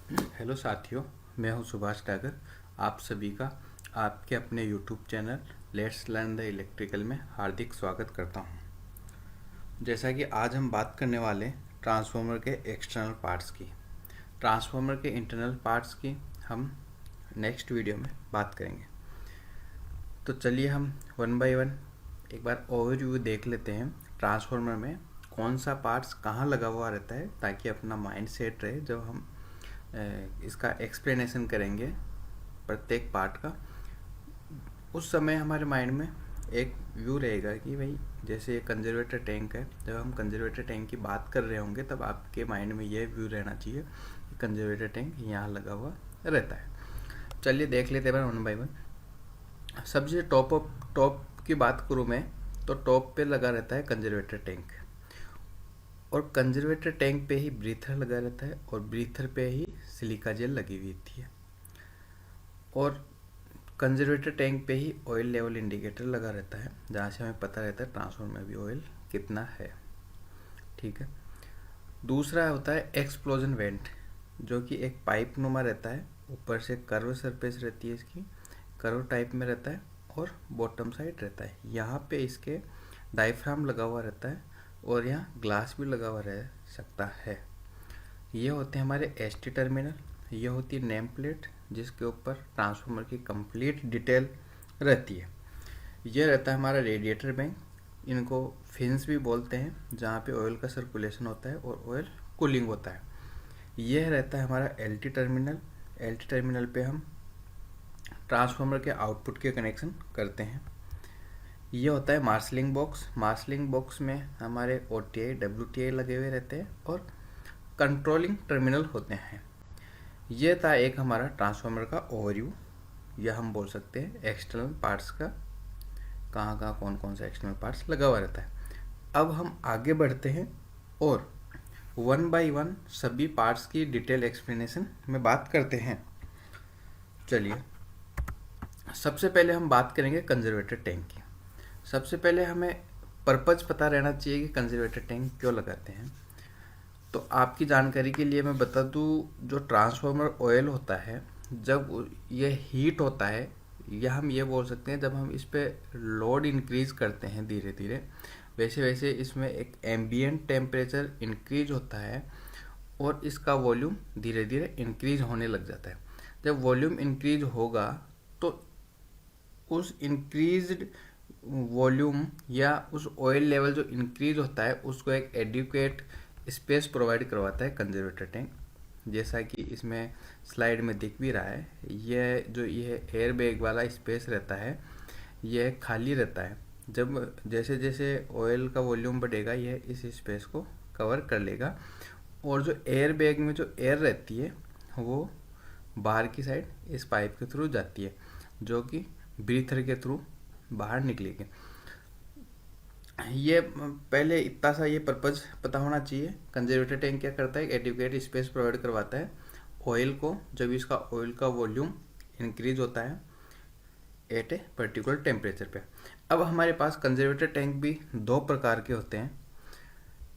Hello साथियों, मैं हूं सुभाष टागर। आप सभी का आपके अपने YouTube channel let's learn the electrical में हार्दिक स्वागत करता हूं। जैसा कि आज हम बात करने वाले हैं ट्रांसफार्मर के एक्सटर्नल पार्ट्स की। ट्रांसफार्मर के इंटरनल पार्ट्स की हम नेक्स्ट वीडियो में बात करेंगे। तो चलिए हम वन बाय वन एक बार ओवरव्यू देख लेते हैं। ट्रांसफार्मर में कौन सा पार्ट्स कहाँ लगा हुआ रहता है, ताकि अपना माइंड सेट रहे जब हम इसका एक्सप्लेनेशन करेंगे प्रत्येक पार्ट का। उस समय हमारे माइंड में एक व्यू रहेगा कि भाई जैसे ये कंजर्वेटर टैंक है, जब हम कंजर्वेटर टैंक की बात कर रहे होंगे तब आपके माइंड में यह व्यू रहना चाहिए कि कंजर्वेटर टैंक यहाँ लगा हुआ रहता है। चलिए देख लेते हैं वन बाय वन। सबसे टॉप की बात करूँ मैं, तो टॉप पे लगा रहता है कंजर्वेटर टैंक, और कंजर्वेटर टैंक पे ही ब्रीथर लगा रहता है, और ब्रीथर पे ही सिलिका जेल लगी हुई थी, और कंजर्वेटर टैंक पे ही ऑयल लेवल इंडिकेटर लगा रहता है, जहाँ से हमें पता रहता है ट्रांसफार्मर में भी ऑयल कितना है। ठीक है। दूसरा होता है एक्सप्लोजन वेंट, जो कि एक पाइप नुमा रहता है, ऊपर से कर्व सरफेस रहती है, इसकी कर्व टाइप में रहता है, और बॉटम साइड रहता है। यहाँ पे इसके डायफ्राम लगा हुआ रहता है, और यहाँ ग्लास भी लगा हुआ रह सकता है। ये होते हैं हमारे एसटी टर्मिनल। ये होती है नेम प्लेट, जिसके ऊपर ट्रांसफार्मर की कंप्लीट डिटेल रहती है। ये रहता है हमारा रेडिएटर बैंक, इनको फिन्स भी बोलते हैं, जहाँ पे ऑयल का सर्कुलेशन होता है और ऑयल कूलिंग होता है। यह रहता है हमारा एलटी टर्मिनल। एलटी टर्मिनल पे हम ट्रांसफार्मर के आउटपुट के कनेक्शन करते हैं। ये होता है मार्शलिंग बॉक्स। मार्शलिंग बॉक्स में हमारे ओटीआई डब्ल्यूटीआई लगे हुए रहते हैं, और कंट्रोलिंग टर्मिनल होते हैं। ये था एक हमारा ट्रांसफार्मर का ओवरव्यू, या हम बोल सकते हैं एक्सटर्नल पार्ट्स का, कहाँ कहाँ कौन कौन सा एक्सटर्नल पार्ट्स लगा हुआ रहता है। अब हम आगे बढ़ते हैं और वन बाय वन सभी पार्ट्स की डिटेल एक्सप्लेनेशन में बात करते हैं। चलिए, सबसे पहले हम बात करेंगे कंजर्वेटर टैंक की। सबसे पहले हमें पर्पज पता रहना चाहिए कि कंजर्वेटर टैंक क्यों लगाते हैं। तो आपकी जानकारी के लिए मैं बता दूं, जो ट्रांसफार्मर ऑयल होता है, जब ये हीट होता है, या हम ये बोल सकते हैं जब हम इस पे लोड इंक्रीज करते हैं धीरे धीरे, वैसे वैसे इसमें एक एम्बिएंट टेम्परेचर इंक्रीज होता है, और इसका वॉल्यूम धीरे धीरे इंक्रीज होने लग जाता है। जब वॉल्यूम इंक्रीज होगा तो उस इंक्रीज्ड वॉल्यूम या उस ऑयल लेवल जो इंक्रीज होता है, उसको एक एडिक्वेट स्पेस प्रोवाइड करवाता है कंजर्वेटर टैंक। जैसा कि इसमें स्लाइड में दिख भी रहा है, ये एयर बैग वाला स्पेस रहता है, यह खाली रहता है। जब जैसे जैसे ऑयल का वॉल्यूम बढ़ेगा, यह इस स्पेस को कवर कर लेगा, और जो एयर बैग में जो एयर रहती है वो बाहर की साइड इस पाइप के थ्रू जाती है, जो कि ब्रीथर के थ्रू बाहर निकलेगी। ये पहले इतना सा ये पर्पज पता होना चाहिए। कंजर्वेटर टैंक क्या करता है, एडिक्वेट स्पेस प्रोवाइड करवाता है ऑयल को, जब इसका ऑयल का वॉल्यूम इंक्रीज होता है एट ए पर्टिकुलर टेम्परेचर पे। अब हमारे पास कंजर्वेटर टैंक भी दो प्रकार के होते हैं।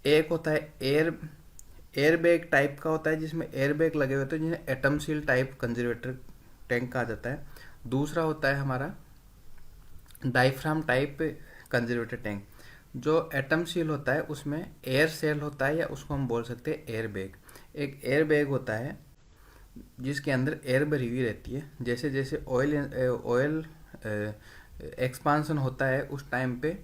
एक होता है एयर बैग टाइप का होता है, जिसमें एयर बैग लगे हुए होते हैं, जिन्हें atom seal type conservator tank कहा जाता है। दूसरा होता है हमारा डायफ्राम टाइप कंजर्वेटर टैंक। जो एटम सील होता है उसमें एयर सेल होता है, या उसको हम बोल सकते हैं एयर बैग। एक एयर बैग होता है जिसके अंदर एयर भरी हुई रहती है। जैसे जैसे ऑयल एक्सपांसन होता है, उस टाइम पे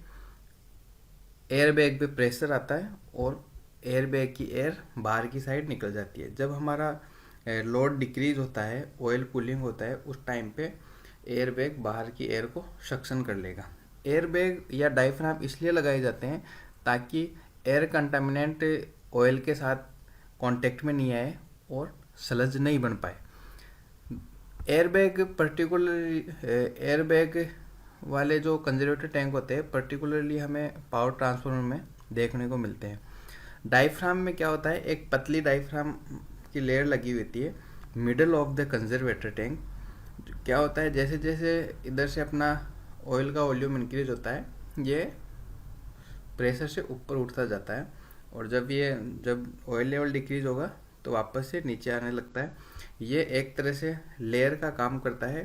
एयर बैग पे प्रेशर आता है, और एयर बैग की एयर बाहर की साइड निकल जाती है। जब हमारा लोड डिक्रीज होता है, ऑयल कूलिंग होता है, उस टाइम पे एयर बैग बाहर की एयर को सक्शन कर लेगा। एयर बैग या डायफ्राम इसलिए लगाए जाते हैं ताकि एयर कंटामिनेंट ऑयल के साथ कांटेक्ट में नहीं आए और स्लज नहीं बन पाए। एयर बैग वाले जो कंजर्वेटर टैंक होते हैं पर्टिकुलरली हमें पावर ट्रांसफार्मर में देखने को मिलते हैं। डायफ्राम में क्या होता है, एक पतली डायफ्राम की लेयर लगी हुई होती है middle of the conservator tank. क्या होता है, जैसे जैसे इधर से अपना ऑयल का वॉल्यूम इंक्रीज होता है, ये प्रेशर से ऊपर उठता जाता है, और जब ऑयल लेवल डिक्रीज होगा तो वापस से नीचे आने लगता है। ये एक तरह से लेयर का काम करता है,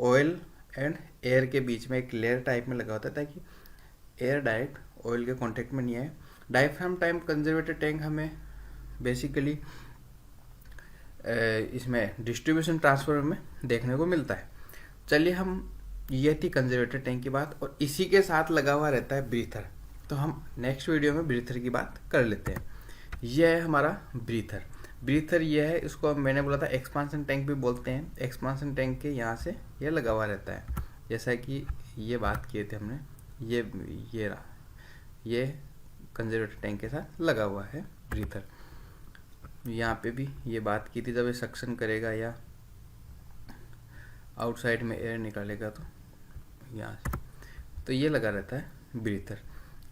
ऑयल एंड एयर के बीच में एक लेयर टाइप में लगा होता है ताकि एयर डायरेक्ट ऑयल के कांटेक्ट में नहीं आए। डायफ्राम टाइप कंजर्वेटर टैंक हमें बेसिकली इसमें डिस्ट्रीब्यूशन ट्रांसफर में देखने को मिलता है। चलिए, हम ये थी कंजर्वेटर टैंक की बात, और इसी के साथ लगा हुआ रहता है ब्रीथर। तो हम नेक्स्ट वीडियो में ब्रीथर की बात कर लेते हैं। यह है हमारा ब्रीथर। ब्रीथर ये है, इसको मैंने बोला था एक्सपांसन टैंक भी बोलते हैं। एक्सपांसन टैंक के यहाँ से ये लगा हुआ रहता है, जैसा कि ये बात किए थे हमने। ये कंजर्वेटर टैंक के साथ लगा हुआ है ब्रीथर। यहाँ पे भी ये बात की थी, जब ये सक्शन करेगा या आउटसाइड में एयर निकालेगा तो यहाँ से, तो ये लगा रहता है ब्रीथर।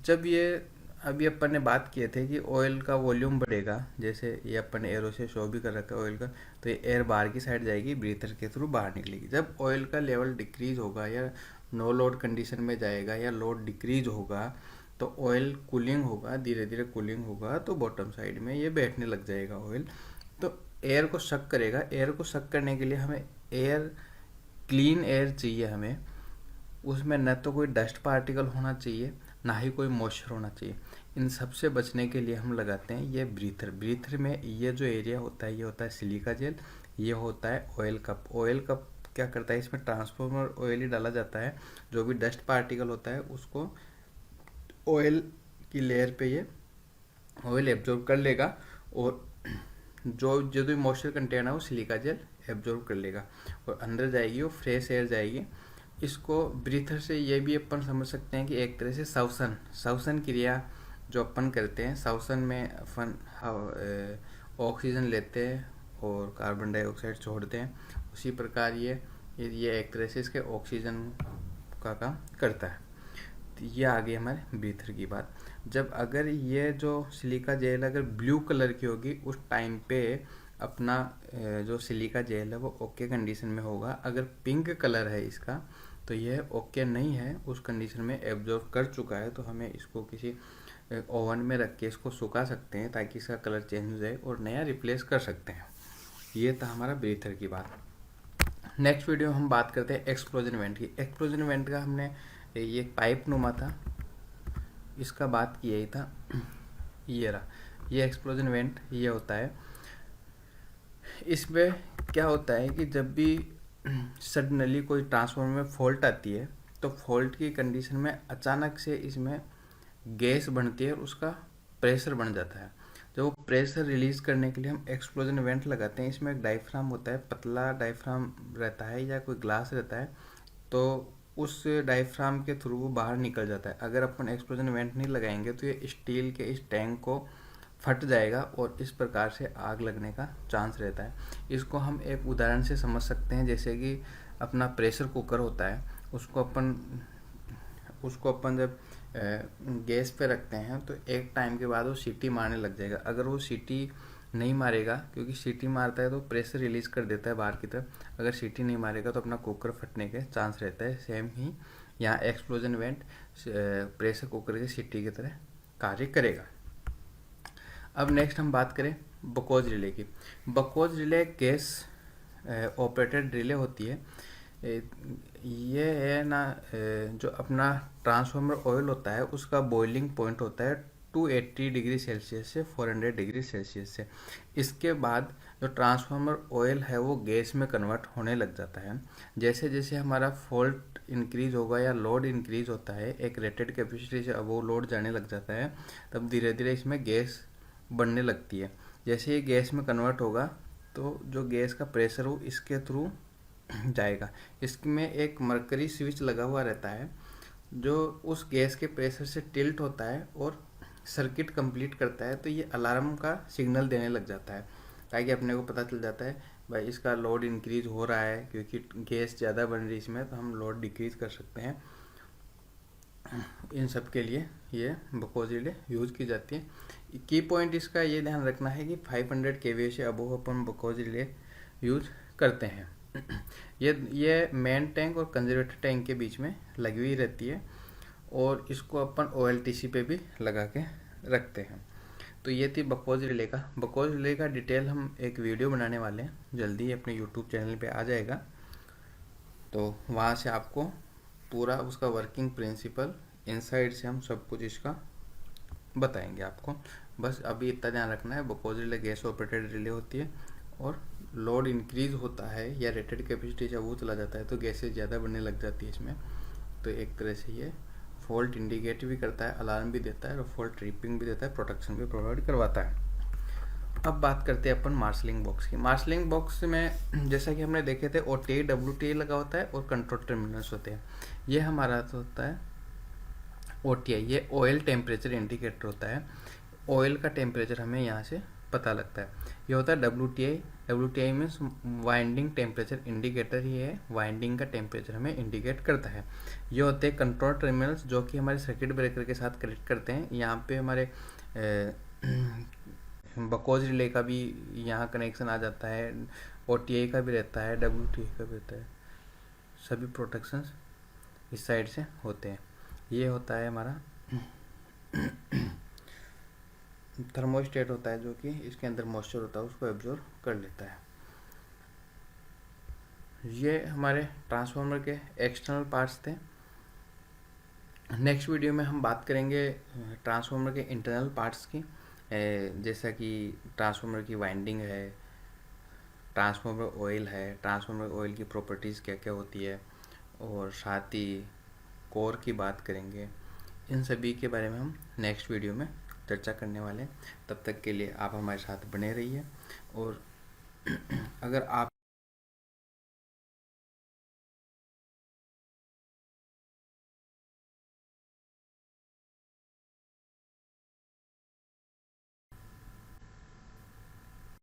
जब ये अभी अपन ने बात किए थे कि ऑयल का वॉल्यूम बढ़ेगा, जैसे ये अपन ने एरो से शो भी कर रखा है ऑयल का, तो ये एयर बाहर की साइड जाएगी, ब्रीथर के थ्रू बाहर निकलेगी। जब ऑयल का लेवल डिक्रीज होगा या नो लोड कंडीशन में जाएगा या लोड डिक्रीज होगा, तो ऑयल कूलिंग होगा, धीरे धीरे कूलिंग होगा, तो बॉटम साइड में ये बैठने लग जाएगा ऑयल। तो एयर को सक करेगा। एयर को सक करने के लिए हमें एयर, क्लीन एयर चाहिए हमें। उसमें न तो कोई डस्ट पार्टिकल होना चाहिए, ना ही कोई मॉइस्चर होना चाहिए। इन सब से बचने के लिए हम लगाते हैं ये ब्रीथर। ब्रीथर में ये जो एरिया होता है, ये होता है सिलिका जेल, ये होता है ऑयल कप। ऑयल कप क्या करता है, इसमें ट्रांसफॉर्मर ऑयल ही डाला जाता है। जो भी डस्ट पार्टिकल होता है उसको ऑयल की लेयर पे ये ऑयल एब्जॉर्ब कर लेगा, और जो जो भी मॉइस्चर कंटेन है वो सिलिका जेल एब्जॉर्ब कर लेगा और अंदर जाएगी, वो फ्रेश एयर जाएगी। इसको ब्रीथर से ये भी अपन समझ सकते हैं कि एक तरह से श्वसन क्रिया जो अपन करते हैं, श्वसन में अपन ऑक्सीजन लेते हैं और कार्बन डाइऑक्साइड छोड़ते हैं, उसी प्रकार ये एक तरह से इसके ऑक्सीजन का काम करता है। तो ये आ गई हमारे ब्रीथर की बात। जब अगर ये जो सिलिका जेल अगर ब्लू कलर की होगी, उस टाइम पे अपना जो सिलिका जेल है वो ओके कंडीशन में होगा। अगर पिंक कलर है इसका, तो यह ओके नहीं है, उस कंडीशन में एब्जॉर्ब कर चुका है, तो हमें इसको किसी ओवन में रख के इसको सुखा सकते हैं ताकि इसका कलर चेंज हो जाए और नया रिप्लेस कर सकते हैं। ये था हमारा ब्रीथर की बात। नेक्स्ट वीडियो हम बात करते हैं एक्सप्लोजन वेंट की। एक्सप्लोजन वेंट का हमने ये पाइप नुमा था, इसका बात किया ही था। ये रहा, ये एक्सप्लोजन वेंट ये होता है। इसमें क्या होता है कि जब भी सडनली कोई ट्रांसफार्मर में फॉल्ट आती है, तो फॉल्ट की कंडीशन में अचानक से इसमें गैस बनती है और उसका प्रेशर बढ़ जाता है। जब वो प्रेशर रिलीज करने के लिए हम एक्सप्लोजन वेंट लगाते हैं। इसमें एक डायफ्राम होता है, पतला डायफ्राम रहता है या कोई ग्लास रहता है, तो उस डायफ्राम के थ्रू वो बाहर निकल जाता है। अगर अपन एक्सप्लोजन वेंट नहीं लगाएंगे तो ये स्टील के इस टैंक को फट जाएगा और इस प्रकार से आग लगने का चांस रहता है। इसको हम एक उदाहरण से समझ सकते हैं, जैसे कि अपना प्रेशर कुकर होता है, उसको अपन जब गैस पे रखते हैं तो एक टाइम के बाद वो सीटी मारने लग जाएगा। अगर वो सीटी नहीं मारेगा, क्योंकि सीटी मारता है तो प्रेशर रिलीज कर देता है बाहर की तरफ, अगर सीटी नहीं मारेगा तो अपना कुकर फटने के चांस रहता है। सेम ही यहाँ एक्सप्लोजन वेंट प्रेशर कुकर की सीटी की तरह कार्य करेगा। अब नेक्स्ट हम बात करें बकोज रिले की। बकोज रिले गैस ऑपरेटेड रिले होती है। ये है ना, जो अपना ट्रांसफार्मर ऑयल होता है उसका बॉइलिंग पॉइंट होता है 280 डिग्री सेल्सियस से 400 डिग्री सेल्सियस से। इसके बाद जो ट्रांसफार्मर ऑयल है वो गैस में कन्वर्ट होने लग जाता है। जैसे जैसे हमारा फॉल्ट इंक्रीज होगा या लोड इंक्रीज होता है, एक रेटेड कैपेसिटी से अब वो लोड जाने लग जाता है, तब धीरे धीरे इसमें गैस बढ़ने लगती है। जैसे ये गैस में कन्वर्ट होगा तो जो गैस का प्रेशर हो इसके थ्रू जाएगा। इसमें एक मरकरी स्विच लगा हुआ रहता है जो उस गैस के प्रेशर से टिल्ट होता है और सर्किट कंप्लीट करता है, तो ये अलार्म का सिग्नल देने लग जाता है ताकि अपने को पता चल जाता है भाई इसका लोड इंक्रीज हो रहा है, क्योंकि गैस ज़्यादा बन रही है इसमें, तो हम लोड डिक्रीज कर सकते हैं। इन सब के लिए ये बकोज रिले यूज़ की जाती है। की पॉइंट इसका ये ध्यान रखना है कि 500 kVA से अबव अपन बकोज रिले यूज करते हैं। ये मेन टैंक और कंजर्वेटर टैंक के बीच में लगी हुई रहती है और इसको अपन OLTC पे भी लगा के रखते हैं। तो ये थी बकवास रिले का। बकवास रिले का डिटेल हम एक वीडियो बनाने वाले हैं, जल्दी ही अपने यूट्यूब चैनल पे आ जाएगा। तो वहाँ से आपको पूरा उसका वर्किंग प्रिंसिपल इनसाइड से हम सब कुछ इसका बताएंगे आपको। बस अभी इतना ध्यान रखना है, बकवास रिले गैस ऑपरेटेड रिले होती है, और लोड इंक्रीज होता है या रेटेड कैपेसिटी जब वो चला जाता है तो गैसेज ज़्यादा बढ़ने लग जाती है इसमें। तो एक तरह से ये फॉल्ट इंडिकेट भी करता है, अलार्म भी देता है, और फॉल्ट ट्रिपिंग भी देता है, प्रोटेक्शन भी प्रोवाइड करवाता है। अब बात करते हैं अपन मार्शलिंग बॉक्स की। मार्शलिंग बॉक्स में जैसा कि हमने देखे थे OTA WTA लगा होता है और कंट्रोल टर्मिनल्स होते हैं। ये हमारा होता है OTA, ये ऑयल टेम्परेचर इंडिकेटर होता है। ऑयल का टेम्परेचर हमें यहाँ से पता लगता है। ये होता है WTA means winding temperature indicator. ही है वाइंडिंग का टेम्परेचर हमें इंडिकेट करता है। ये होते हैं कंट्रोल टर्मिनल्स जो कि हमारे सर्किट ब्रेकर के साथ कनेक्ट करते हैं। यहाँ पे हमारे बकवास रिले का भी यहाँ कनेक्शन आ जाता है, OTA का भी रहता है, WTA का भी रहता है, सभी प्रोटेक्शंस इस साइड से होते हैं। ये होता है हमारा थर्मोस्टेट होता है, जो कि इसके अंदर मॉइस्चर होता है उसको एब्जॉर्ब कर लेता है। ये हमारे ट्रांसफार्मर के एक्सटर्नल पार्ट्स थे। नेक्स्ट वीडियो में हम बात करेंगे ट्रांसफार्मर के इंटरनल पार्ट्स की, जैसा कि ट्रांसफार्मर की वाइंडिंग है, ट्रांसफार्मर ऑयल है, ट्रांसफार्मर ऑयल की प्रॉपर्टीज़ क्या क्या होती है, और साथ ही कोर की बात करेंगे। इन सभी के बारे में हम नेक्स्ट वीडियो में चर्चा करने वाले हैं। तब तक के लिए आप हमारे साथ बने रहिए, और अगर आप